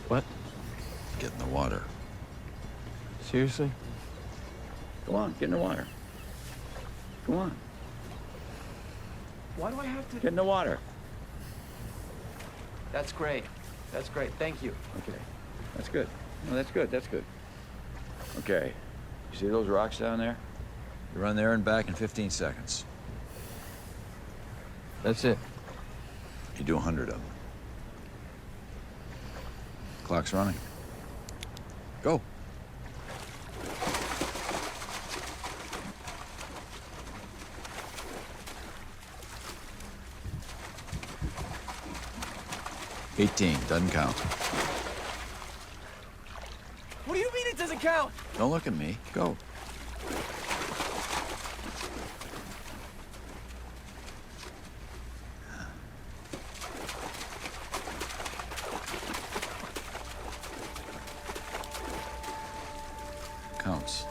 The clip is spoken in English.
What? Get in the water. Seriously? Go on, get in the water. Go on, Why do I have to? get in the water. That's great. That's great. Thank you. Okay, that's good. No, that's good, that's good. Okay, you see those rocks down there? You run there and back in 15 seconds. That's it. You do 100 of them. Clock's running. Go. Doesn't count. What do you mean it doesn't count? Don't look at me. Go. Counts.